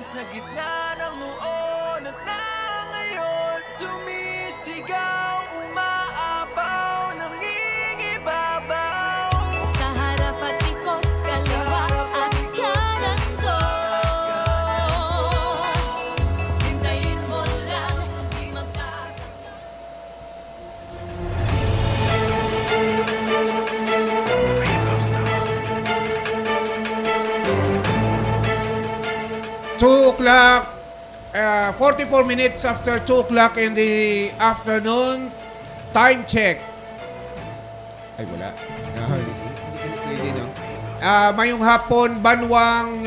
Sa gitna ng noon at na ngayon, sumisigaw, umaapaw, nangingibabaw. Sa harap at likod, kaliwa at kanan ko. Hintayin mo lang, di magtatagal. 2 o'clock, 44 minutes after 2 o'clock in the afternoon, time check. Ay, wala. Hindi, no? Mayong hapon, banwang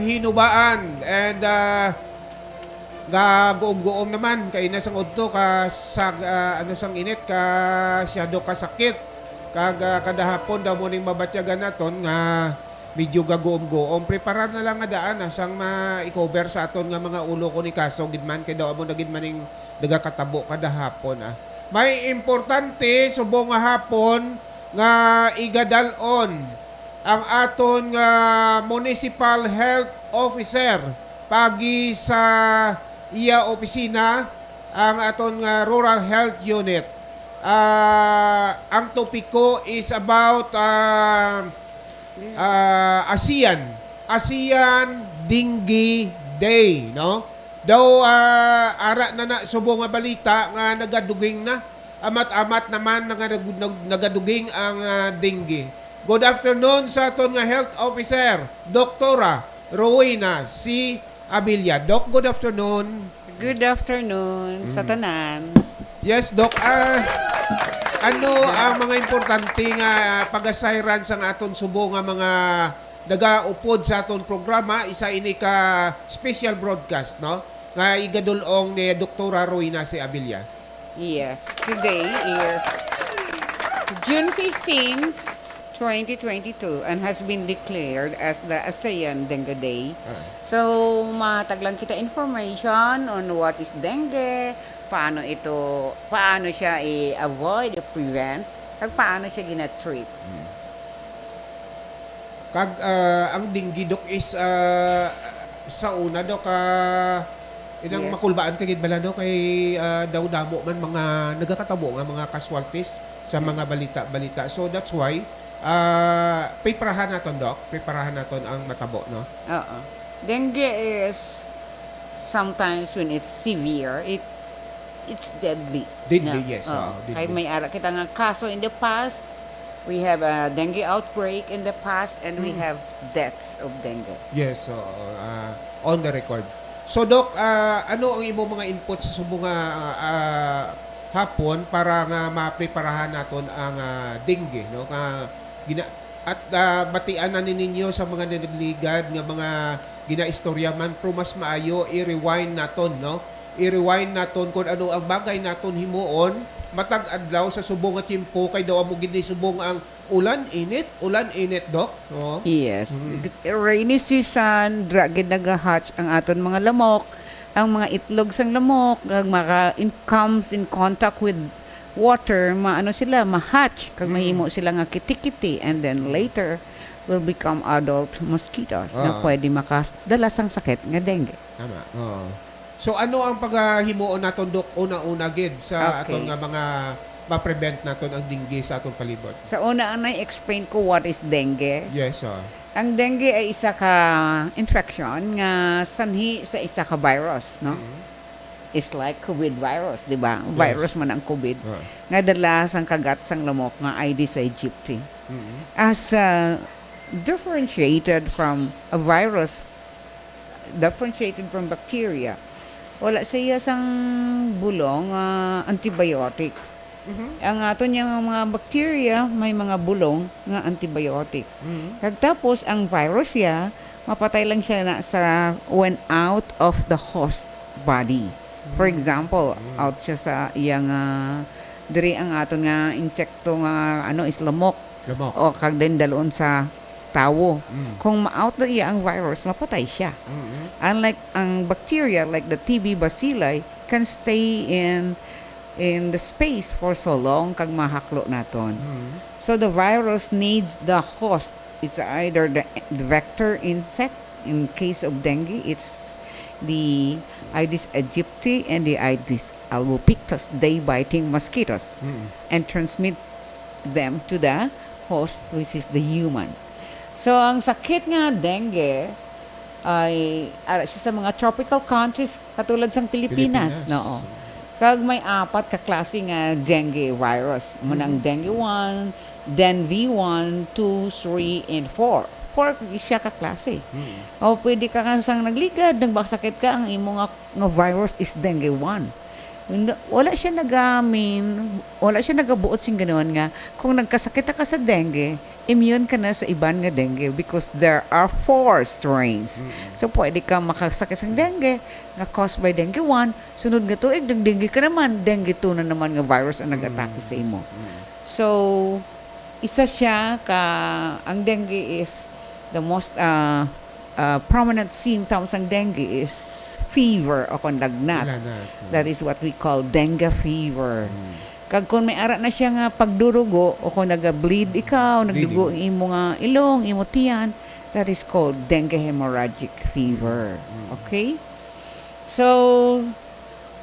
hinubaan. And gagoom-goom naman. Kay nasang udto ka sa ano sang init ka siyado ka sakit. Kada hapon daw mo ning mabatyagan naton nga medyo gagoom-goom. Prepara na lang nga daan sang ma-cover sa aton nga mga ulo ko ni kaso gidman kay daw mo nagid maning nagakatabo kada hapon. May importante subong nga hapon nga igadalon ang aton nga municipal health officer pagi sa iya opisina ang aton nga rural health unit. Ang topiko is about ASEAN Dengue Day, no? Daw ara na subong nga balita nga nagaduging na amat-amat naman nga nagaduging ang dengue. Good afternoon sa aton nga health officer, Doktora Roena si Abilla. Doc, good afternoon. Good afternoon sa tanan. Yes, Doc. Ano ang mga importante nga pag-asayran sa aton subo nga mga nagaupod sa aton programa, isa ini ka special broadcast, no? Nga igadulong ni Doktora Roena si Abilla. Yes, today is June 15th, 2022 and has been declared as the ASEAN Dengue Day. So, mataglang kita information on what is dengue, paano siya i-avoid, i-prevent, at paano siya gina-treat. Ang dengue, Dok, is sa una, Dok, inang Yes. makulbaan kagid bala, Dok, kay daw damo man mga nagakatabo nga mga casualties sa mga balita. So that's why preparahan naton, Dok. Preparahan naton ang matabo, no? Oo. Dengue is sometimes when it's severe, it's deadly. Deadly, No? yes. Oo. Deadly. Kaya may ara kita nga kaso in the past. We have a dengue outbreak in the past and we have deaths of dengue. Yes, so on the record. So, Doc, ano ang imo mga inputs sa mga hapon para nga mapreparahan naton ang dengue, no? At batian na ninyo sa mga nanagligad nga mga ginaistorya man pero mas maayo i-rewind naton, no? I-rewind naton kung ano ang bagay naton himuon matag adlaw sa subong nga tiyempo kay daw mo gid subong ang ulan init, Doc. No? Yes. Rainy season, gid nag-hatch ang aton mga lamok, ang mga itlog sang lamok, comes in contact with water, sila, ma-hatch, kag mahimo sila nga kitikiti, and then later will become adult mosquitoes na pwede makadala sang sakit nga dengue. Tama. Oo. So ano ang paghimuon naton, Dok, una-una gid sa Okay. aton nga mga ma-prevent naton ang dengue sa atong palibot? Sa una anay explain ko what is dengue. Yes, Ang dengue ay isa ka infection nga sanhi sa isa ka virus, no? It's like COVID virus, di ba? Virus man ang COVID. Nga dala sang kagat sang lamok nga Aedes aegypti. As differentiated from a virus, differentiated from bacteria, wala siya sang bulong antibiotic. Ang aton yung mga bacteria may mga bulong nga antibiotic. Kag tapos ang virus ya mapatay lang siya na sa when out of the host body. For example, out siya sa iyang diri ang aton nga insekto nga is lamok. O kag din dalon sa tawo. Kung ma-out na iya ang virus, mapatay siya. Unlike ang bacteria like the TB bacilli can stay in the space for so long kag mahaklo naton. So the virus needs the host. It's either the vector insect. In case of dengue, it's the Aedes aegypti and the Aedes albopictus, day-biting mosquitoes, and transmits them to the host, which is the human. So, ang sakit nga dengue ay ara siya sa mga tropical countries katulad sa Pilipinas. No. Kag may apat ka klase nga dengue virus. Munang dengue 1, dengue 1, 2, 3, and 4. 4 siya ka klase. O pwede ka sang nagligad, nagbakasakit ka, ang imo nga virus is dengue 1. Wala siya wala siya nagabuot sing ganoon nga kung nagkasakit ka sa dengue, immune ka na sa iban nga dengue because there are 4 strains. So pwede ka makasakit sa dengue nga caused by dengue 1, sunod nga tuig dengue ka naman, dengue 2 na naman nga virus ang nag-atake sa imo. So isa siya ang dengue is the most prominent symptoms ng dengue is fever o kung lagnat. That is what we call dengue fever. Kag kung may ara na siya nga pagdurugo o kung naga-bleed ikaw, nagdugo ang imo nga ilong, imo tiyan, that is called dengue hemorrhagic fever. Okay? So,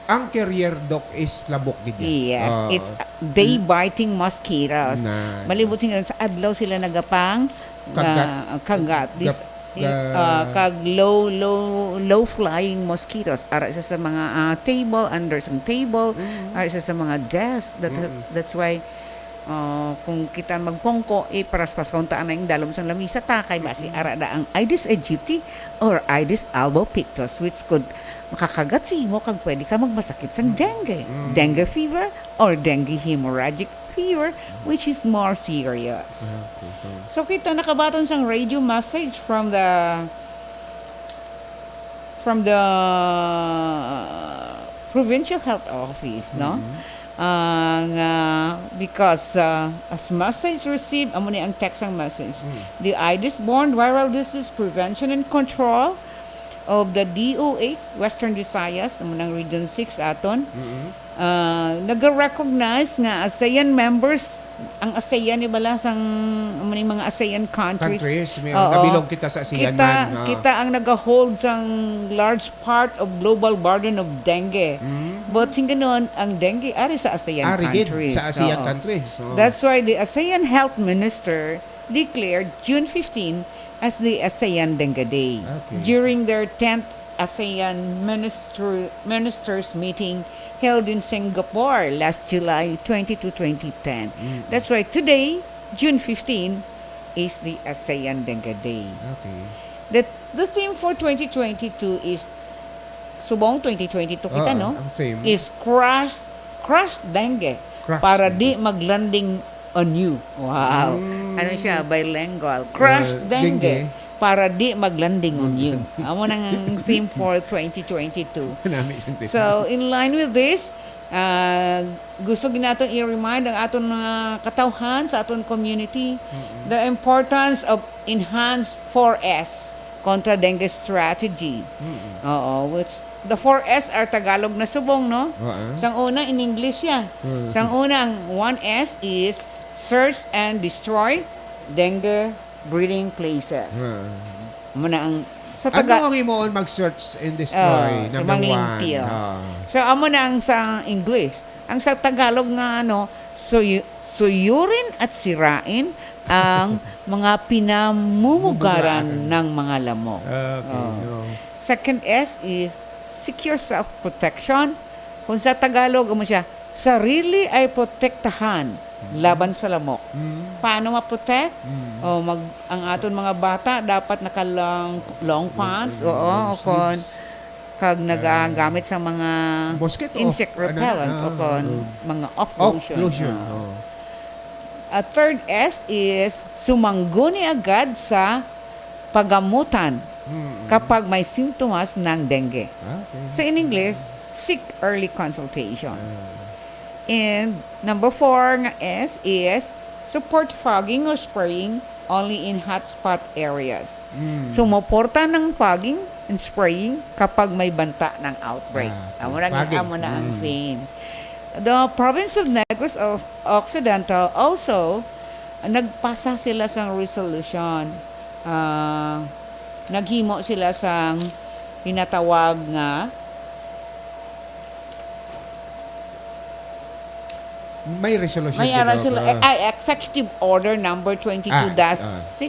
ang carrier doc is labok gid. Yes, it's day-biting mosquitoes. Malibot sila sa adlaw sila nagapang kagat. Kag low flying mosquitoes ara siya sa mga table, under sa table, ara siya sa mga desk. That's why kung kita magpongko paraspas kung taan na yung dalom sa lamisa takay basi ara da ang Aedes aegypti or Aedes albopictus, which could makakagat sa imo kag pwede ka magmasakit sa dengue fever or dengue hemorrhagic fever, which is more serious. So kita nakabaton sang radio message from the provincial health office, no? Because as message received, amo ni ang text ang message. The Aedes-borne viral disease prevention and control of the DOH Western Visayas, amo nang Region 6 aton. Nag-recognize nga ASEAN members, ang ASEAN ni bala sang mga ASEAN countries. Nabilog kita sa ASEAN man. Kita ang nag-hold sang large part of global burden of dengue. But sing ganon, ang dengue ari sa ASEAN countries. Sa ASEAN countries. That's why the ASEAN Health Minister declared June 15 as the ASEAN Dengue Day during their 10th ASEAN Ministers meeting held in Singapore last July 22, 2010. That's why today, June 15, is the ASEAN Dengue Day. The theme for 2022 is subong 2022 kita no? Is crush dengue para di maglanding on you. Wow. Ano siya? Bilingual. Crush dengue para di maglanding on you. Amo nang theme for 2022. So, in line with this, gusto ginaton i-remind ang aton mga katawhan sa aton community the importance of enhanced 4S kontra dengue strategy. Which the 4S are Tagalog na subong, no? Sang una in English yan. Sang una ang 1S is search and destroy dengue breeding places. Muna ang sa ano ang imo mag-search and destroy number 1? So amo na ang sa English. Ang sa Tagalog nga suyurin at sirain ang mga pinamumugaran ng mga lamok. Second S is secure self-protection. Kung sa Tagalog mo siya, sarili ay protektahan laban sa lamok. Paano ma-protect? Ang aton mga bata dapat long pants, kon kag nagagamit sa mga insect repellent o kon mga off lotion. At third S is sumangguni agad sa pagamutan kapag may sintomas ng dengue. So in English, seek early consultation. And number 4 nga S is support fogging or spraying only in hotspot areas. So, muporta ng fogging and spraying kapag may banta ng outbreak. Amo na ang theme. The province of Negros Occidental also, nagpasa sila sa resolution. Naghimo sila sa tinatawag nga May resolution may din, Doc. resolution Executive Order number 22-6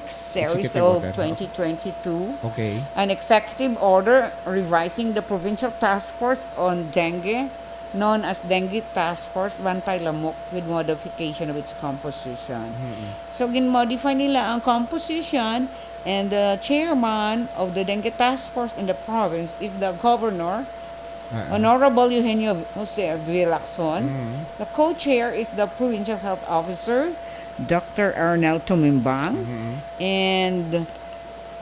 series Executive of Order, 2022. Okay. An executive order revising the Provincial Task Force on Dengue, known as Dengue Task Force Bantay Lamok, with modification of its composition. So, ginmodify nila ang composition, and the chairman of the Dengue Task Force in the province is the governor, Honorable Eugenio Jose Villacson. The co-chair is the Provincial Health Officer, Dr. Arnel Tumimbang, and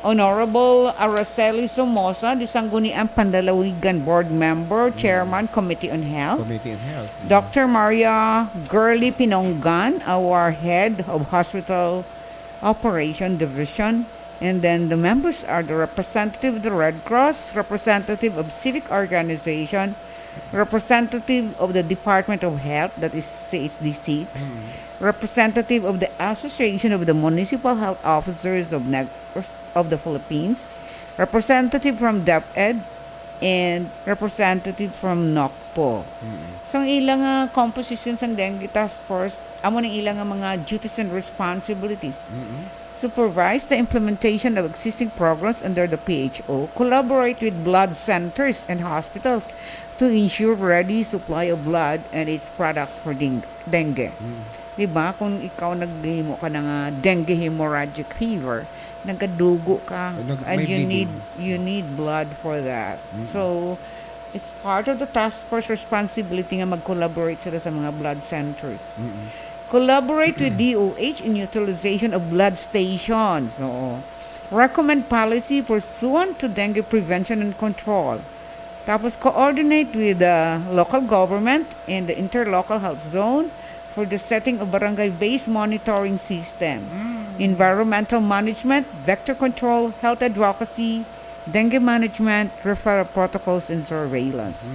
Honorable Araceli Somoza, the Sangguniang Pandalawigan Board Member, Chairman, Committee on Health. Committee on Health. Dr. Maria Gurley Pinonggan, our head of Hospital Operation Division. And then the members are the representative of the Red Cross, representative of civic organization, representative of the Department of Health, that is CHD6, representative of the Association of the Municipal Health Officers of the Philippines, representative from DepEd, and representative from NOCPO. So, ang ilang compositions ng Dengue Task Force, amo ng ilang mga duties and responsibilities. Supervise the implementation of existing programs under the PHO, collaborate with blood centers and hospitals to ensure ready supply of blood and its products for dengue. Diba? Kung ikaw naghimo ka ng dengue hemorrhagic fever, nagkadugo ka, and you need blood for that. So, it's part of the task force responsibility nga mag-collaborate sila sa mga blood centers. Collaborate with DOH in utilization of blood stations. Recommend policy pursuant to dengue prevention and control. Tapos coordinate with the local government and the interlocal health zone for the setting of barangay-based monitoring system. Environmental management, vector control, health advocacy, dengue management, referral protocols, and surveillance.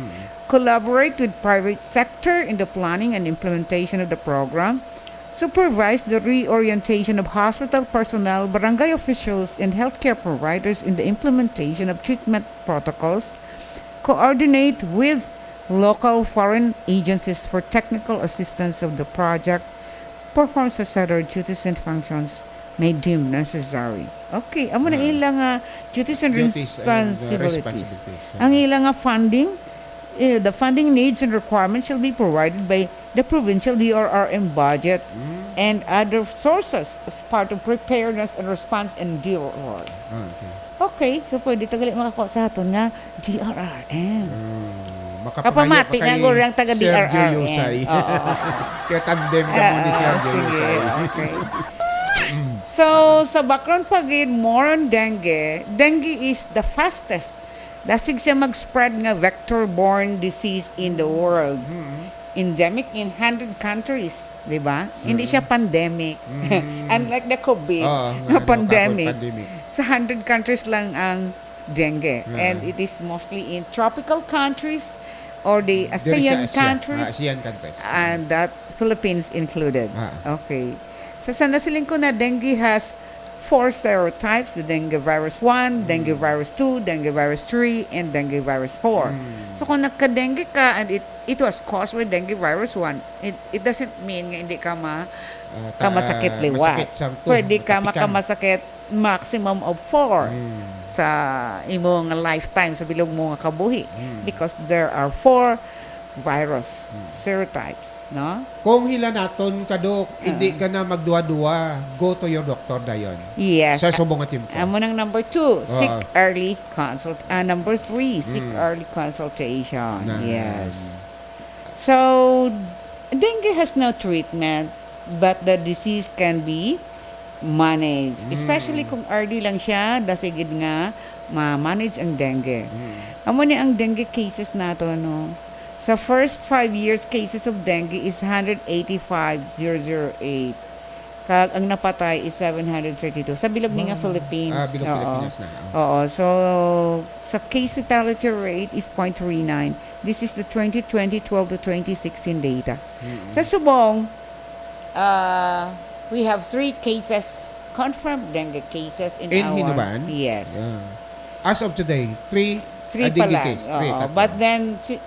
Collaborate with private sector in the planning and implementation of the program. Supervise the reorientation of hospital personnel, barangay officials, and healthcare providers in the implementation of treatment protocols. Coordinate with local foreign agencies for technical assistance of the project. Perform such duties and functions may deem necessary. Okay, amo na ilang duties and responsibilities. Ang ilang funding, the funding needs and requirements shall be provided by the provincial DRRM budget and other sources as part of preparedness and response and DRRs. Okay, so pwede tagali makakuha sa aton nga DRRM. Kapamati nga gurang taga DRRM. Kaya tandem ka mo ni Sergio Yusay. Okay. So, sa background pagid, more on dengue. Dengue is the fastest. Dasig siya mag-spread nga vector-borne disease in the world. Endemic in 100 countries, di ba? Hindi siya pandemic. Unlike the COVID, pandemic. Sa 100 countries lang ang dengue. And it is mostly in tropical countries or the ASEAN countries. And that Philippines included. Okay. So, sa nasiling ko na dengue has 4 serotypes: the dengue virus 1, dengue virus 2, dengue virus 3, and dengue virus 4. So kung nagka-dengue ka and it was caused with dengue virus 1, it doesn't mean nga hindi ka kamasakit liwat. Pwede ka makamasakit maximum of 4 sa imong lifetime sa bilog mo nga kabuhi, because there are 4 virus serotypes, no? Kung hila naton kadok, hindi ka na magduwa-duwa, go to your doctor dayon. Yes. Sa subong at timpo. Amo nang number 2, seek early number 3, seek early consultation. Yes. So, dengue has no treatment, but the disease can be managed. Especially kung early lang siya, dasigid nga ma-manage ang dengue. Amo ni ang dengue cases nato, no? Sa first 5 years, cases of dengue is 185,008. Kag ang napatay is 732. Sa bilog ni nga Philippines. Bilog Pilipinas na. Oo. So, sa case fatality rate is 0.39. This is the 2012 to 2016 data. Sa Subong, we have 3 cases, confirmed dengue cases in our... Hinuban? Yes. As of today, 3 3 pa dengue lang. case, 3, Oo. tatlo. But then,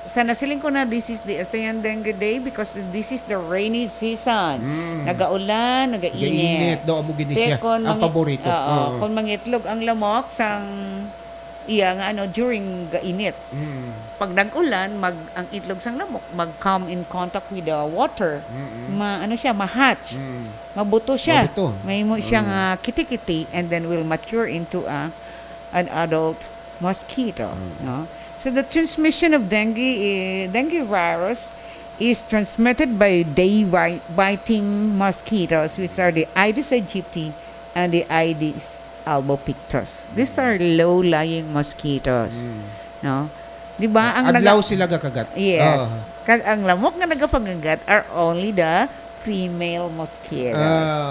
sa nasiling ko na, this is the ASEAN Dengue Day because this is the rainy season. Nagaulan, Gainit, nagainit. do amo gini siya. Kung Ang paborito. Oo. kung mangitlog ang lamok sang iya nga during gainit. Pag nag-ulan, ang itlog sang lamok mag-come in contact with the water. Ma-hatch. Mabuto siya. Mabuto. May mo siyang kiti-kiti and then will mature into an adult mosquito. No? So the transmission of dengue virus is transmitted by day-biting mosquitoes, which are the Aedes aegypti and the Aedes albopictus. These are low-lying mosquitoes. No? Di ba? Adlaw sila gakagat. Yes. Oo. Ang lamok nga nagapangagat are only the female mosquitoes.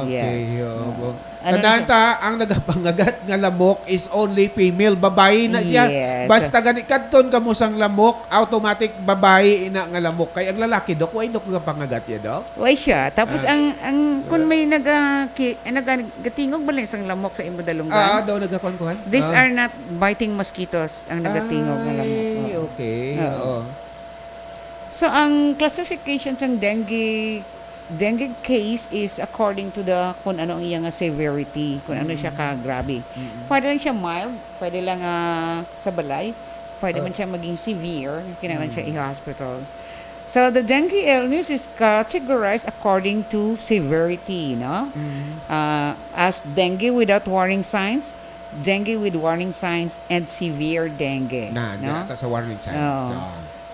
Okay. Yes. Oo. Ano Tandaan ta, ang nagapangagat nga lamok is only female. Babae na siya. Yes. Basta ganit kadton kamo sang lamok, automatic babae ina nga lamok. Kay ang lalaki dok, way dok gapangagat ya dok. Why siya? Tapos ang kung may nagatingog ba lang isang lamok sa imo dalunggan? Daw nagakuan-kuan. These are not biting mosquitoes ang nagatingog na lamok. Ay, Oo. okay. Oo. Oo. So ang classification sa dengue case is according to the kung ano ang iyang severity, kung ano siya ka-grabe. Pwede lang siya mild, pwede lang sa balay, pwede man siya maging severe, kailangan siya i-hospital. So the dengue illness is categorized according to severity, no? As dengue without warning signs, dengue with warning signs, and severe dengue. Na ta sa warning signs. Oo. So,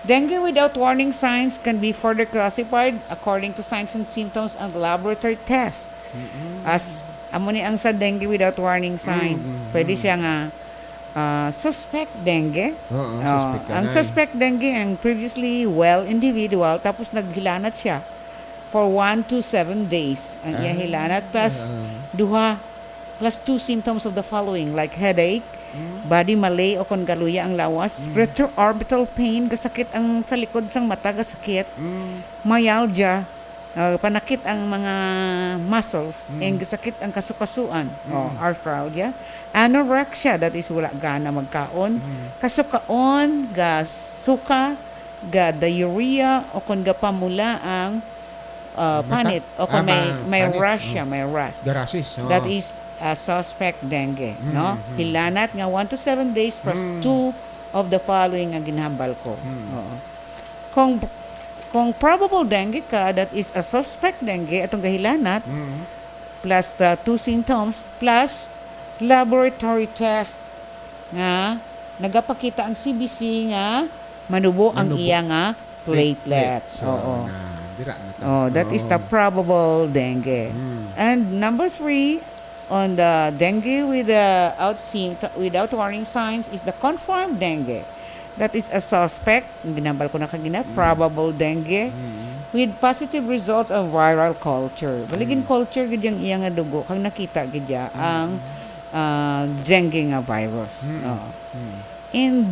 Dengue without warning signs can be further classified according to signs and symptoms and laboratory tests. As amo ni ang sa dengue without warning sign, pwede siya nga suspect dengue. oo, suspect ka Ang na. suspect dengue ang previously well individual tapos naghilanat siya for 1 to 7 days. Ang iya hilanat plus duha plus 2 symptoms of the following like headache, body malay o kon galuya ang lawas, retroorbital pain, gasakit ang sa likod sang mata, gasakit, myalgia, panakit ang mga muscles, and gasakit ang kasukasuan, arthralgia, anorexia, that is wala gana magkaon, kasukaon, gasuka, ga diarrhea, o kon gapamula ang panit, o kon may panit. rash siya, may rash. Garasis. oo. That is suspect dengue, no? Hilanat nga 1 to 7 days plus 2 of the following ang ginhambal ko. Oo. Kung probable dengue ka, that is a suspect dengue atong gahilanat plus the 2 symptoms plus laboratory test nga nagapakita ang CBC nga manubo ang Manubo. iya nga platelets. So, Oo. dira na ta. Oh, that is the probable dengue. And number 3 on the dengue without warning signs is the confirmed dengue. That is a suspect, ginambal ko na kagina, probable dengue with positive results of viral culture. Baligin culture gid yang iya nga dugo kang nakita gid ya ang dengue nga virus. Oo. And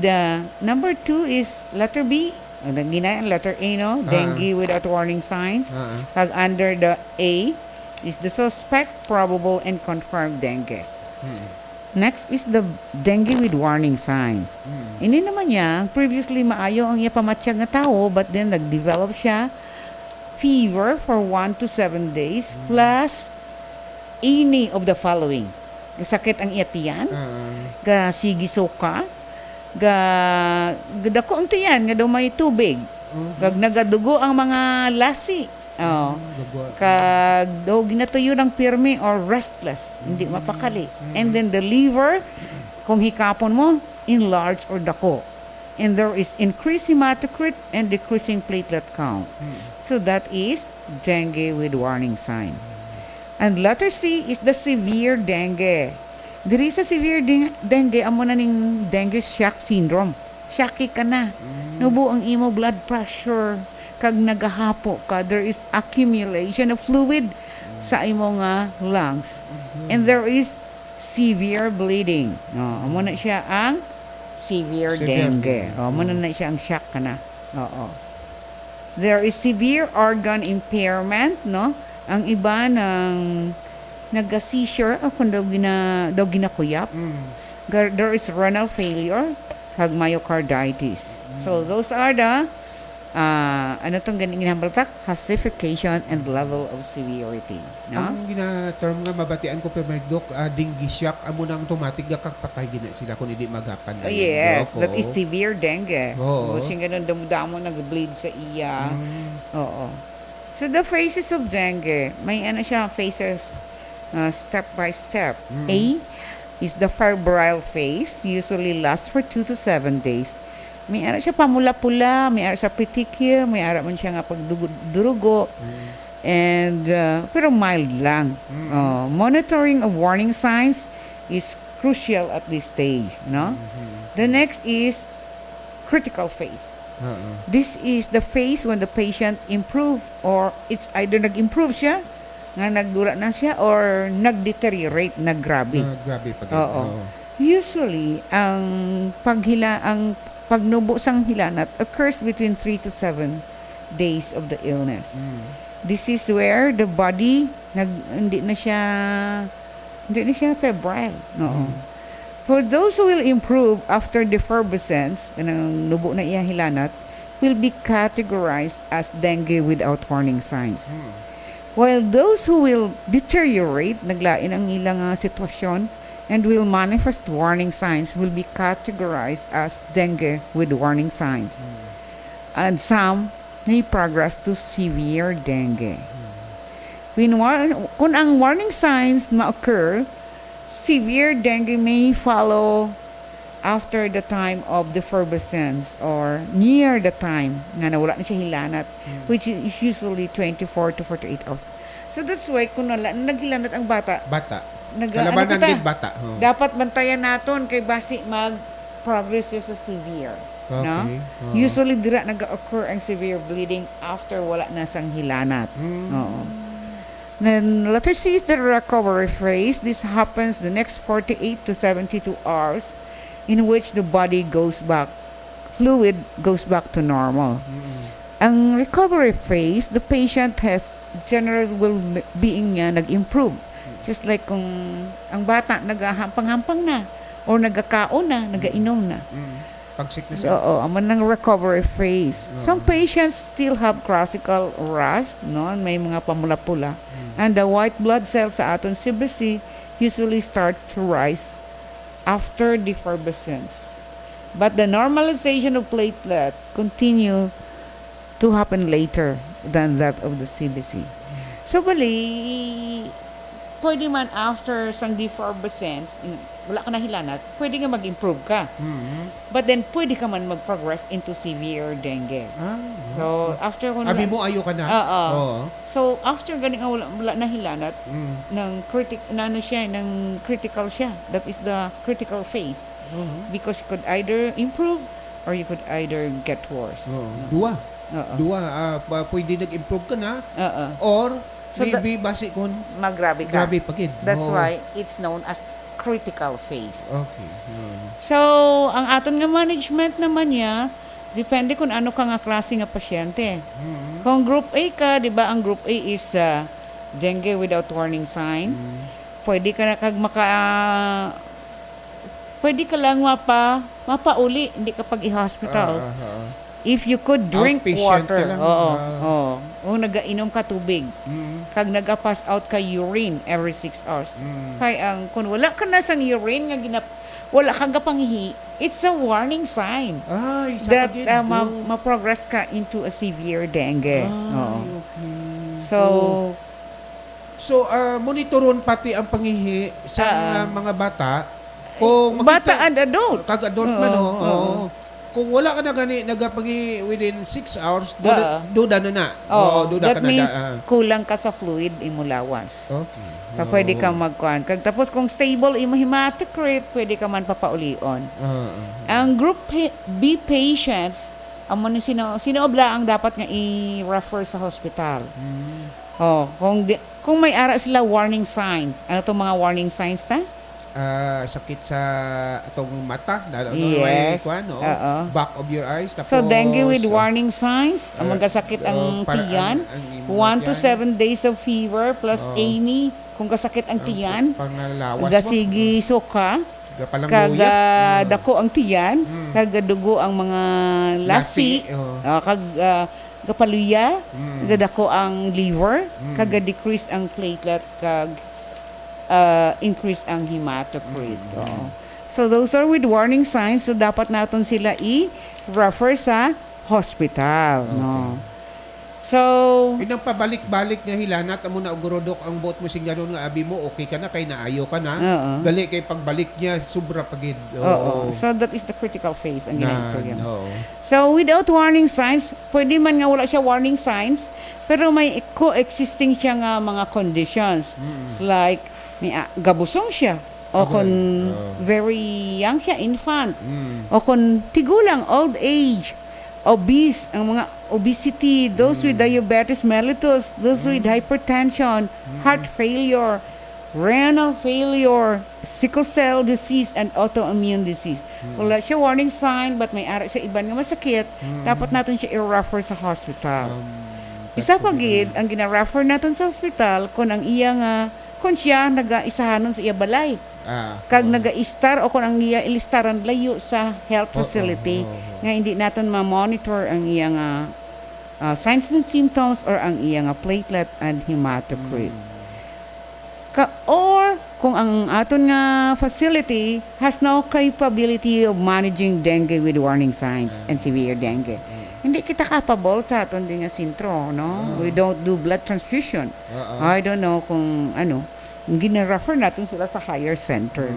number 2 is letter B. Ang ginaya letter A, no? Dengue without warning signs. Kag under the A is the suspect, probable, and confirmed dengue. Next is the dengue with warning signs. Ini naman niya, previously maayo ang iya pamatsyag nga tao, but then nag-develop siya fever for 1 to 7 days plus any of the following. Sakit ang iya tiyan, ga sigisuka, ga dako ang tiyan nga daw may tubig, gag nagadugo ang mga lasi. Kag daw ginatuyo ng pirmi or restless, hindi mapakali. And then the liver, kung hikapon mo, enlarged or dako. And there is increased hematocrit and decreasing platelet count. So that is dengue with warning sign. And letter C is the severe dengue. Diri sa severe dengue, amo na ning dengue shock syndrome. Shocky ka na. Nubo ang imo blood pressure. Kag nagahapo ka, there is accumulation of fluid sa imo nga lungs. And there is severe bleeding. Amo na siya ang severe dengue. Amo na siya ang shock ka na. Oo. There is severe organ impairment, no? Ang iba ng nag-seizure, kung daw ginakuyap. There is renal failure, kag myocarditis. So those are the ano tong ganing ginambal ta, classification and level of severity, no? Ang gina-term nga mabatian ko pero Dok, dengue shock amo nang automatic ga kag patay gina sila kun hindi magapan Oh, yes, Dok, that is severe dengue. Oo. Kasi ganun damo nag-bleed sa iya. Oo. So the phases of dengue, may ano siya phases step by step. A is the febrile phase, usually lasts for 2 to 7 days. May ara siya pamula-pula, may ara siya petechiae, may ara man siya nga pagdurugo. And pero mild lang. Monitoring of warning signs is crucial at this stage, no? The next is critical phase. This is the phase when the patient improve or it's either nag-improve siya, nga nagdura na siya, or nag-deteriorate, naggrabe. Grabe pa Oo. Usually, ang pagnubo sang hilanat occurs between 3 to 7 days of the illness. This is where the body hindi na siya febrile. No. For those who will improve after defervescence, kanang nubo na iya hilanat, will be categorized as dengue without warning signs. While those who will deteriorate, naglain ang ilang sitwasyon, and will manifest warning signs will be categorized as dengue with warning signs. And some may progress to severe dengue. Kung ang warning signs ma-occur, severe dengue may follow after the time of defervescence or near the time nga nawala na siya hilanat, which is usually 24 to 48 hours. So that's why kung naghilanat ang bata, Kalabanan din bata. dapat bantayan naton kay basi mag-progress siya sa severe. No? Okay. Usually dira nag-occur ang severe bleeding after wala na sang hilanat. Oo. Then letter C is the recovery phase. This happens the next 48 to 72 hours in which the body fluid goes back to normal. Ang recovery phase, the patient has general well-being niya nag-improve. Just like kung ang bata nagahampang-hampang na or nagakaon na, nagainom na. Pag-sick na So, siya. aman ng recovery phase. Some patients still have classical rash, no? May mga pamula-pula. And the white blood cells sa aton CBC usually starts to rise after defervescence. But the normalization of platelet continue to happen later than that of the CBC. So, bali, pwede man after sang defervescence, wala ka na hilanat, pwede nga mag-improve ka. But then, pwede ka man mag-progress into severe dengue. So, after kung Abi mo ayo ka na. Oo. So, after ganing wala na hilanat, ng critical siya. That is the critical phase. Because you could either improve or you could either get worse. Dua. Pwede nag-improve ka na. Or So maybe basi kun magrabe ka. grabe pagid. That's why it's known as critical phase. Okay. So, ang aton nga management naman niya, depende kung ano ka nga klase nga pasyente. Kung group A ka, di ba, ang group A is dengue without warning sign. Pwede ka na pwede ka lang mapauli, hindi ka pag-i-hospital. If you could drink Outpatient water. ka lang. O nagainom ka tubig. Kag naga-pass out ka urine every 6 hours. Kay ang kung wala ka na sang urine nga wala kang gapanghi, it's a warning sign Ay, sa that pagid. ma-progress ka into a severe dengue. Okay. So, monitoron pati ang pangihi sa mga bata. Kung bata and adult. Kag-adult man, kung wala ka na gani nagapangi within 6 hours, duda na. Duda that ka na. means kulang ka sa fluid imo lawas. Okay. So, pwede ka magkuhan. Tapos kung stable imo hematocrit, pwede ka man papaulion. Ang group B patients, amo ni sinoobla ang dapat nga i-refer sa hospital. Kung may ara sila warning signs. Ano to mga warning signs ta? Sakit sa atong mata, Yes. Back of your eyes. Tapos, So, dengue with warning signs, amang kasakit ang tiyan, 1 to 7 days of fever plus any, kung kasakit ang tiyan, Pangalawas mo. gasigi suka, Gapalang kag luyot. dako ang tiyan, kag dugo ang mga lasi, Lasi, oo. kag gapaluya, kag dako ang liver, Mm. kag decrease ang platelet, kag increase ang hematocrit. Oo. So those are with warning signs, so dapat naton sila i-refer sa hospital, no. So Inang pabalik-balik nga hilanat amo na ugurodok ang buot mo sing ganon nga abi mo okay ka na kay naayo ka na. Oo. Gali kay pagbalik niya sobra pagid. oo. So that is the critical phase ang ginaistorya. Oo. So without warning signs, pwede man nga wala siya warning signs, pero may coexisting siya nga mga conditions. Like may gabusong siya o Okay. kung very young siya, infant, o kung tigulang, old age, obese, ang mga obesity, those with diabetes mellitus, those with hypertension, heart failure, renal failure, sickle cell disease, and autoimmune disease. Wala siya warning sign, but may ara siya iban nga masakit, dapat natin siya i-refer sa hospital. Isa pagid ang gina-refer natin sa hospital kung ang iya nga kung siya nagaisahanon sa iya balay. Kag naga-istar o kung ang iya ilistaran layo sa health facility nga hindi natin ma-monitor ang iya nga signs and symptoms or ang iya nga platelet and hematocrit. Or kung ang aton nga facility has no capability of managing dengue with warning signs and severe dengue. Hindi kita capable sa aton din nga sintro, no? We don't do blood transfusion. I don't know kung ano, gina-refer natin sila sa higher center.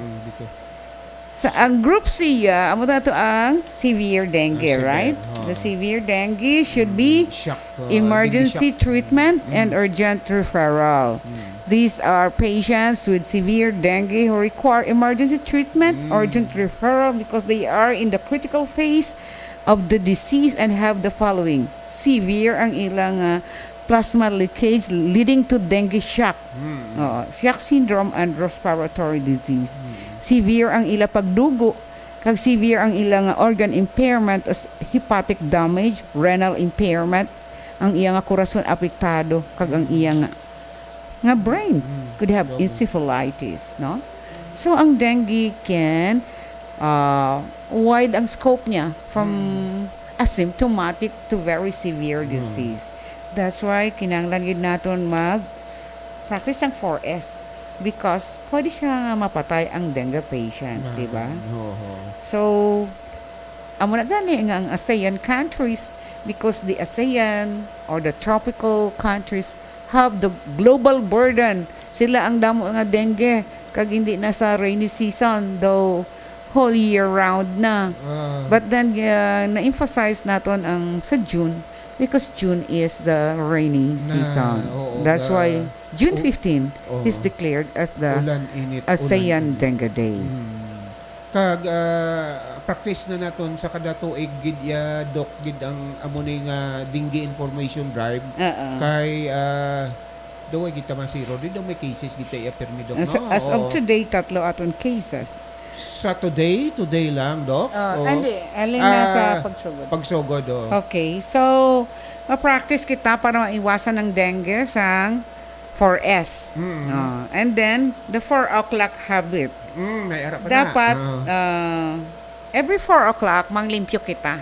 Sa ang group C, amo na to ang severe dengue, Severe, right? The severe dengue should be Shock. emergency treatment and urgent referral. These are patients with severe dengue who require emergency treatment, urgent referral because they are in the critical phase of the disease and have the following. Severe ang ilang plasma leakage leading to dengue shock, shock syndrome and respiratory disease. Severe ang ila pagdugo, kag severe ang ilang organ impairment as hepatic damage, renal impairment, ang iya nga kurason apektado, kag ang iya nga brain could have encephalitis, no? So ang dengue can wide ang scope niya from asymptomatic to very severe disease. That's why kinahanglan gid naton mag-practice ang 4S because pwede siya nga mapatay ang dengue patient, di ba? So, amo na gani nga ang ASEAN countries because the ASEAN or the tropical countries have the global burden. Sila ang damo nga dengue kag hindi na sa rainy season though whole year round na. But then na-emphasize naton ang sa June because June is the rainy season. That's why June 15 is declared as the ASEAN Dengue Day. Kag practice na naton sa kada tuig gid ya doc gid ang amo ni nga dengue information drive kay daw kita masiro di daw may cases kita i-permi doc no. As of today, tatlo aton cases. Sa today lang doc. Hindi, alin na sa pagsugod. Pagsugod Okay, so ma-practice kita para maiwasan ng dengue sa 4S. And then, the 4 o'clock habit. May ara pa Dapat, na. every 4 o'clock, manglimpyo kita.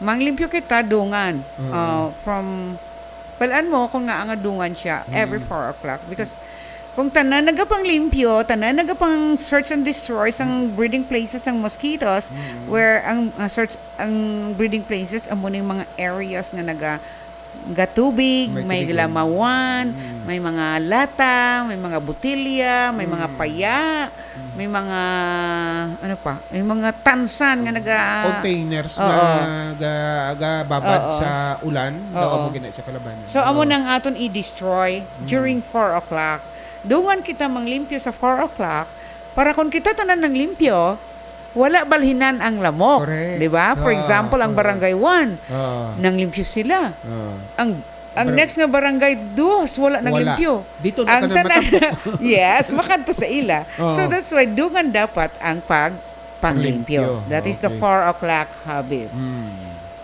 Manglimpyo kita dungan. From, palaan mo kung nga ang dungan siya, every 4 o'clock. Because, kung tanan nagapang limpyo, tanan nagapang search and destroy ang breeding places ng mosquitoes, where ang search ang breeding places amo ning mga areas nga gatubig, may lamawan, may mga lata, may mga butilya, may mga paya, may mga ano pa, may mga tansan nga containers nga babad sa ulan daw mo gina sa kalabanan. So amo nang aton i-destroy during 4 o'clock. Dungan kita manglimpyo sa 4 o'clock para kung kita tanan ng limpyo, wala balhinan ang lamok. Di ba? For example, ang barangay 1, nang limpyo sila. Ang next nga barangay 2, wala nang limpyo. Dito na tanan yes, makanto sa ila. So that's why dungan dapat ang panglimpyo. That is the 4 o'clock habit.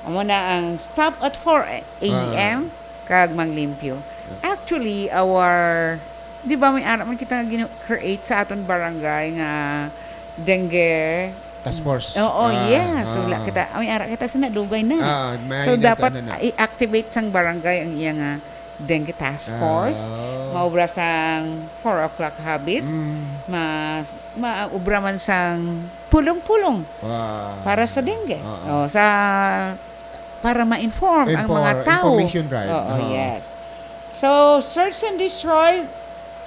Amo na ang stop at 4 a.m. kag manglimpyo. Actually, our di ba may ara man kita create sa aton barangay nga dengue. Task force. Oo, yes. So, kita, ay, ara kita sa nadugay na. May So, nagka- dapat na. i-activate sang barangay ang iyang dengue task force. Maubra sang 4 o'clock habit. Maubra man sang pulong-pulong para sa dengue. Para ma-inform ang mga tao. Information drive. Oo, yes. So, search and destroy.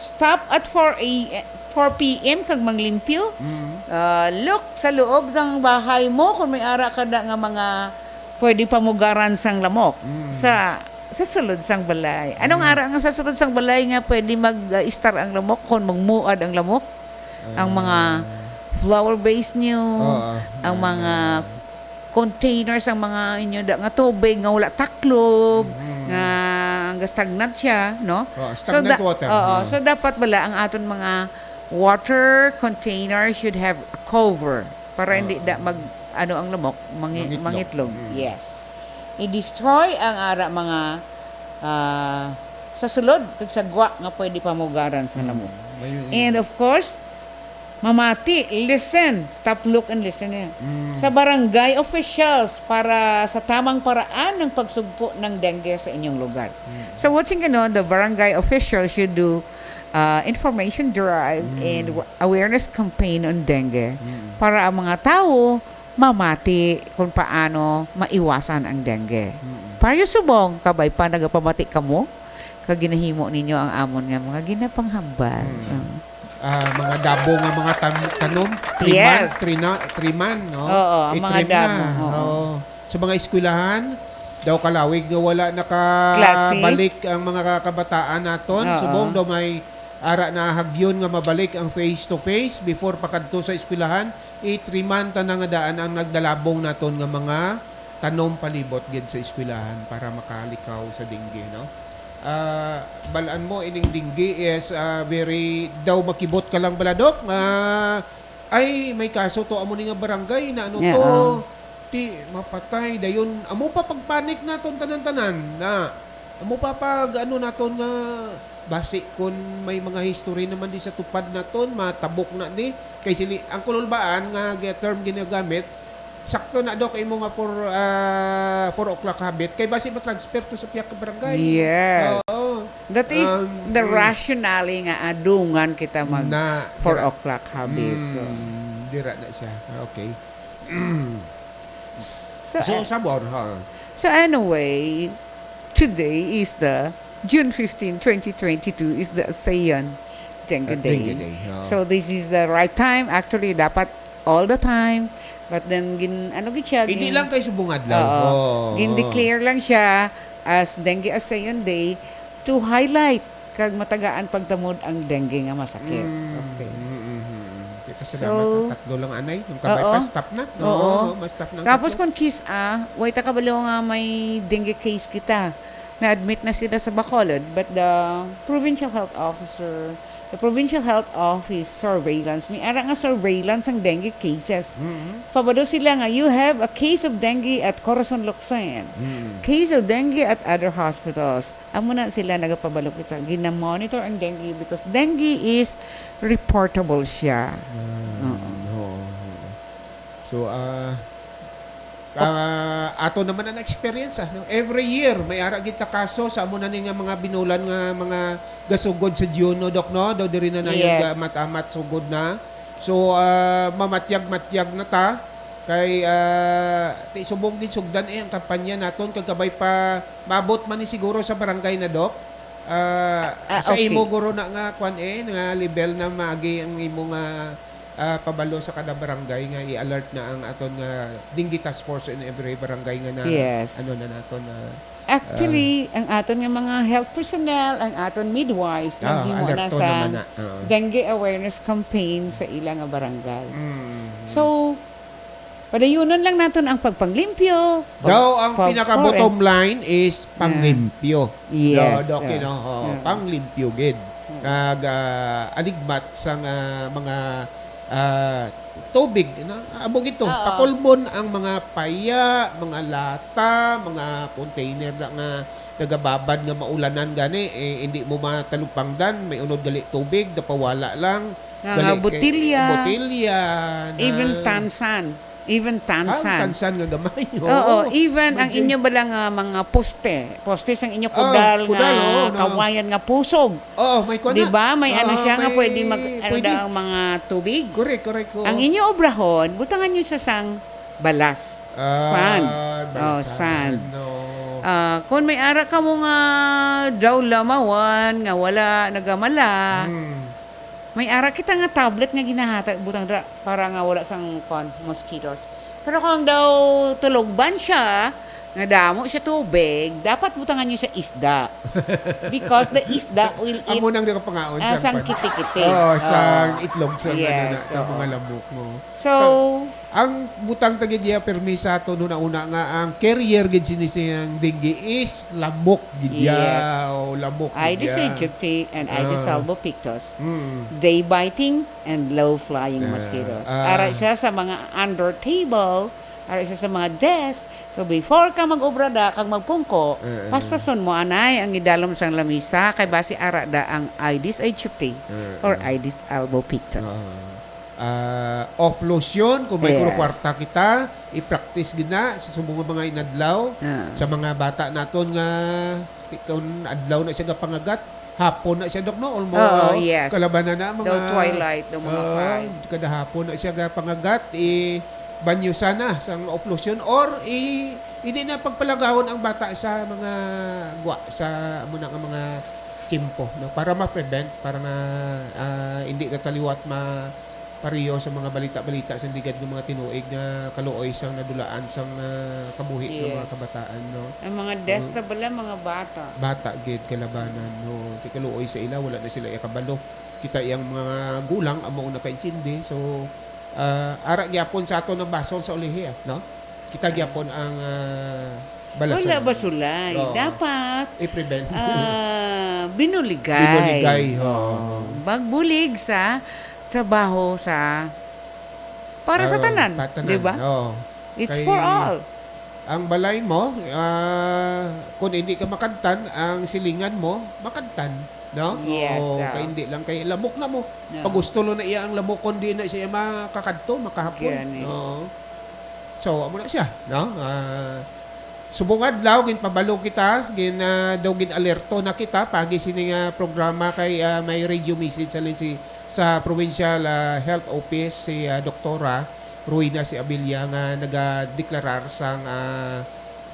Stop at 4 p.m. kag manglimpyo. Look sa loob ng bahay mo kung may ara kada nga mga pwede pamugaran sang lamok sa sulod sang balay. Anong ara nga sa sulod sang balay nga pwede mag-star ang lamok kung magmuad ang lamok? Ang mga flower-based nyo, ang mga containers, ang mga inyo nga tubig nga wala taklob, nga stagnant siya, no? Stagnant water. So dapat bala ang aton mga water container should have a cover para hindi ang lamok mangitlog. Yes. I-destroy ang ara mga sa sulod kag sagwa nga pwede pamugaran sa lamok. And of course, mamati, listen, stop, look, and listen sa barangay officials para sa tamang paraan ng pagsugpo ng dengue sa inyong lugar. So what's in the barangay officials should do information drive and awareness campaign on dengue para ang mga tao mamati kung paano maiwasan ang dengue. Para yung subong, kabay pa nagapamati ka mo, kaginahimo ninyo ang amon nga mga ginapanghambal. Mga dabo nga mga tanom, triman, no? Oo, mga dabo. Sa mga eskwelahan, daw kalawig nga wala nakabalik ang mga kabataan naton. Subong daw may ara na hagyon nga mabalik ang face-to-face before pakadto sa eskwelahan. 3 months na nga daan ang nagdalabong naton nga mga tanom palibot gid sa eskwelahan para makalikaw sa dengue, no? Balaan mo ining dengue is very daw makibot ka lang baladok ay may kaso to amo ni nga barangay na ano to ti mapatay dayon amo pa pagpanik naton tanan-tanan na amo pa pag ano naton nga basi kun may mga history naman di sa tupad naton matabok na ni kay sili ang kululbaan nga term ginagamit sakto na dok imo nga for 4 o'clock habit kay basi ma-transfer to sa piyak ka barangay. Yes. That is the rationale nga adungan kita mag 4 o'clock habit. Dira na siya. Okay. So sabor So anyway, today is the June 15, 2022 is the ASEAN Dengue Day. So this is the right time. Actually, dapat all the time. But then, hindi lang kayo subungad lang. Gin-declare lang siya as Dengue ASEAN Day to highlight kag matagaan pagtamod ang dengue nga masakit. Okay. So, tatlo lang anay. Yung kabay pa, stop na. Stop na. Tapos kung wait ka balo nga may dengue case kita. Na-admit na sila sa Bacolod, but the provincial health office surveillance, may ara nga surveillance ang dengue cases. Pabado sila nga, you have a case of dengue at Corazon Luxan, case of dengue at other hospitals. Amo na sila nagapabalo kita. Gina-monitor ang dengue because dengue is reportable siya. So, ato naman ang experience no? Every year may ara kita kaso sa amo na ni nga mga binulan nga mga gasugod sa Juno dok no daw diri na yung matamat sugod na so mamatyag-matyag na ta kay ti subong din sugdan ang kampanya naton kagabay pa maabot man ni siguro sa barangay na dok sa imo guro na nga kwan nga level na maagi ang imo nga pabalo sa kada barangay nga i-alert na ang aton nga dengue task force in every barangay nga na ano na naton actually ang aton nga mga health personnel ang aton midwives naghimo na sa dengue awareness campaign sa ilang nga barangay. So padayunon lang naton ang pagpanglimpyo. Daw ang pinaka bottom line is panglimpyo. Yes. Panglimpyo gid. Kag aligmat sa mga tubig abog ito pakulbon ang mga paya, mga lata, mga container na nga nagababad nga maulanan gani hindi mo matalupangdan may unod gali tubig napawala lang Nga botilya. Botilya. Even tansan. Tansan nga gamay. Oo, even ang inyo balang mga poste. Poste sang inyo kudal kudal, nga kawayan nga pusog. May kuna. Di ba? May ano siya nga may- pwede pwede. ang mga tubig. Correct. Ang inyo obrahon, butangan nyo sa sang balas. Sand. Sand. No. Kung may ara ka mo nga daw lamawan, nga wala nagamala, may ara kita nga tablet nga ginahata butang para nga wala sang mosquitoes. Pero kung daw tulogban siya, nga damo siya tubig, dapat butangan niyo sa isda. Because the isda will eat Amo nang nakapangaon sang kiti-kiti. sang itlog sa Yes, sa oo. mga lamok mo. So, Ang butang tagidya permisa to no una nga ang carrier gid sinisiyang dengue is lamok gidya Yes. o lamok Aedes gidya. aegypti and Aedes albopictus, Mm. day biting and low flying mosquitoes. Ara siya sa mga under table, ara siya sa mga desk. So before ka mag-obrada kag magpungko, paspason mo anay ang idalom sang lamisa kay basi ara da ang Aedes aegypti or Aedes albopictus. Offlosion kung may Yeah. kwarta kita i-practice gina sa subong nga mga inadlaw sa mga bata naton nga kung adlaw na siya pangagat hapon na siya dok no almost yes. kalabanan na mga Daw twilight, daw mga five. kada hapon na siya pangagat banyo sana sa offlosion or hindi na pagpalagawon ang bata sa mga sa muna nga mga chimpo no para ma-prevent para nga hindi na taliwat pariyo sa mga balita-balita sa ligad ng mga tinuig nga kaluoy sang nadulaan sang kabuhi ng mga kabataan no. Ang mga death na bala mga bata. Bata gid kalabanan no. Ti kaluoy sa ila wala na sila ikabalo. Kita iyang mga gulang amo na kaintindi. So ara gyapon sa ato ng basol sa ulihi no. Kita gyapon ang balason. Wala basulay. Oo. Dapat i-prevent. binuligay. Binuligay, Magbulig sa trabaho para sa tanan, di ba? Oo. It's Kay- for all. Ang balay mo, kung hindi ka makantan, ang silingan mo, makantan. No? Yes, Oo, ah. kay hindi lang kay lamok na mo. No. Pag gusto lo na iya ang lamok kon di na siya makakadto, makahapon. Gani. Oo. So, amo na siya, no? Subong adlaw gin pabalo kita, daw gin alerto na kita pagi sini nga programa kay may radio message sa Provincial Health Office si Doktora Roena si Abilla nga nagadeklarar sang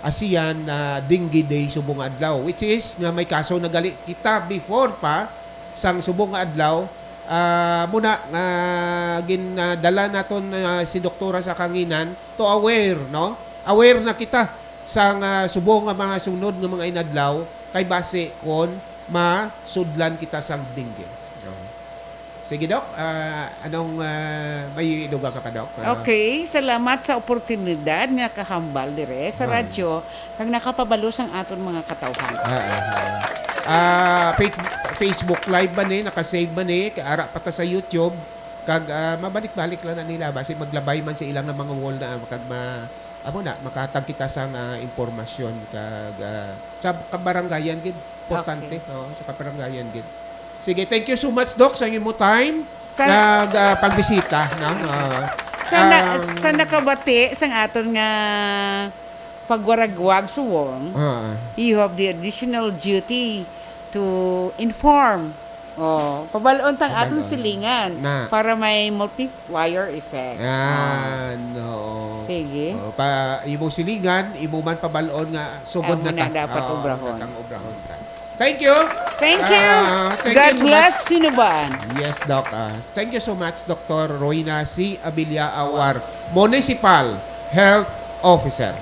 ASEAN Dengue Day subong adlaw, which is nga may kaso nagali kita before pa sang subong adlaw muna nga ginadala naton si doktora sa kanginan to aware no, aware na kita sang subong nga mga sunod nga mga inadlaw kay base kon masudlan kita sang dengue. Sige dok, anong may duga ka pa dok? Okay, salamat sa oportunidad nga kahambal dire sa radyo kag nakapabalo sang aton mga katawhan. Facebook live ba ni, nakasave ba ni, kaara pa ta sa YouTube, kag mabalik-balik lang na nila, basi maglabay man sa ilang nga mga wall na, kag makatag kita sa impormasyon, kag sa kabarangayan, gid, importante, Okay. no, sa kabarangayan, gid. Sige, thank you so much, Doc, sa imo time, Sa- kag pagbisita, no? Sa nakabati sang aton nga pagwaragwag suwong, you have the additional duty to inform. Pabaloon tang aton Pabaloon. silingan Na. para may multiplier effect. No. Sige. Imo silingan, imo man pabaloon nga sugod Amo na na dapat obrahon. obrahon ta. Thank you. Thank you. Thank God you so bless much. Sinuban. Yes, Doc. Thank you so much, Dr. Roena C. Abilla, our Municipal Health Officer.